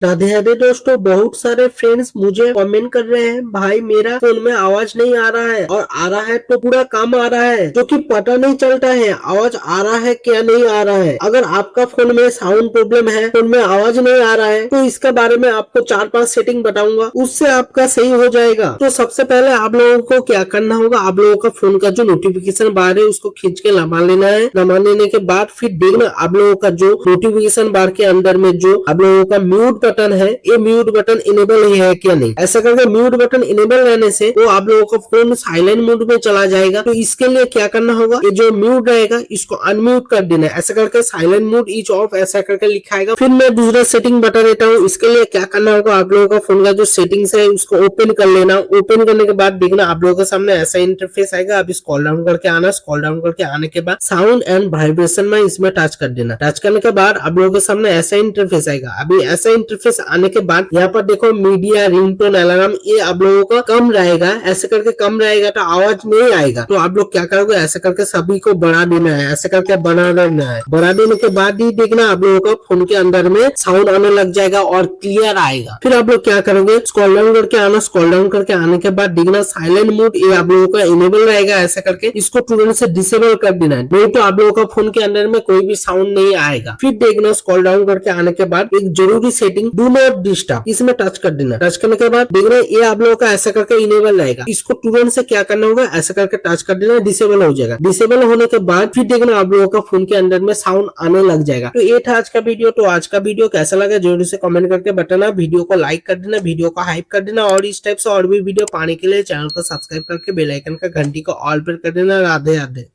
राधे राधे दोस्तों, बहुत सारे फ्रेंड्स मुझे कमेंट कर रहे हैं, भाई मेरा फोन में आवाज नहीं आ रहा है और आ रहा है तो पूरा कम आ रहा है, जो कि पता नहीं चलता है आवाज आ रहा है क्या नहीं आ रहा है। अगर आपका फोन में साउंड प्रॉब्लम है, फोन में आवाज नहीं आ रहा है, तो इसके बारे में आपको 4-5 सेटिंग बताऊंगा, उससे आपका सही हो जाएगा। तो सबसे पहले आप लोगों को क्या करना होगा, आप लोगों का फोन का जो नोटिफिकेशन बार है उसको खींच के लगा लेना है। लगा लेने के बाद फिर देखना आप लोगों का जो नोटिफिकेशन बार के अंदर में जो आप लोगों का म्यूट बटन है, ये म्यूट बटन इनेबल है क्या नहीं। ऐसा करके म्यूट बटन इनेबल रहने से वो आप लोगों का फोन साइलेंट मोड में चला जाएगा। तो इसके लिए क्या करना होगा, ये जो म्यूट रहेगा इसको अनम्यूट कर देना है। ऐसा करके साइलेंट मोड इज ऑफ ऐसा करके लिखा आएगा। फिर मैं दूसरा सेटिंग बता देता हूँ। इसके लिए क्या करना होगा, आप लोगों का फोन का जो सेटिंग्स है उसको ओपन कर लेना। ओपन करने के बाद देखना आप लोगों के सामने ऐसा इंटरफेस आएगा। अभी स्क्रॉल डाउन करके आना, स्क्रॉल डाउन करके आने के बाद साउंड एंड वाइब्रेशन में इसमें टच कर देना। टच करने के बाद आप लोगों के सामने ऐसा इंटरफेस आएगा। अभी ऐसा इंटरफेस आने के बाद यहाँ पर देखो मीडिया, रिंगटोन, अलार्म, ये आप लोगों का कम रहेगा। ऐसे करके कम रहेगा तो आवाज नहीं आएगा। तो आप लोग क्या करोगे, ऐसे करके सभी को बढ़ा देना है। ऐसे करके बढ़ा देना है। बढ़ा देने के बाद ही देखना आप लोगों का फोन के अंदर में साउंड आने लग जाएगा और क्लियर आएगा। फिर आप लोग क्या करोगे, स्क्रॉल डाउन करके आना। स्क्रॉल डाउन करके आने के बाद देखना साइलेंट मोड ये आप लोगों का इनेबल रहेगा। ऐसे करके इसको तुरंत से डिसेबल कर देना है, नहीं तो आप लोगों का फोन के अंदर में कोई भी साउंड नहीं आएगा। फिर देखना स्क्रॉल डाउन करके आने के बाद एक जरूरी सेटिंग डू नॉट डिस्टर्ब, इसमें टच कर देना। टच करने के बाद देखना ये आप लोगों का ऐसा करके इनेबल रहेगा। इसको तुरंत से क्या करना होगा, ऐसा करके टच कर देना, डिसेबल हो जाएगा। डिसेबल होने के बाद फिर देखना आप लोगों का फोन के अंदर में साउंड आने लग जाएगा। तो ये था आज का वीडियो। तो आज का वीडियो कैसा लगा जरूर से कमेंट करके बताना। वीडियो को लाइक कर देना, वीडियो को हाइप कर देना और इस टाइप से और भी वीडियो पाने के लिए चैनल को सब्सक्राइब करके बेल आइकन का घंटी को ऑल पर कर देना। राधे राधे।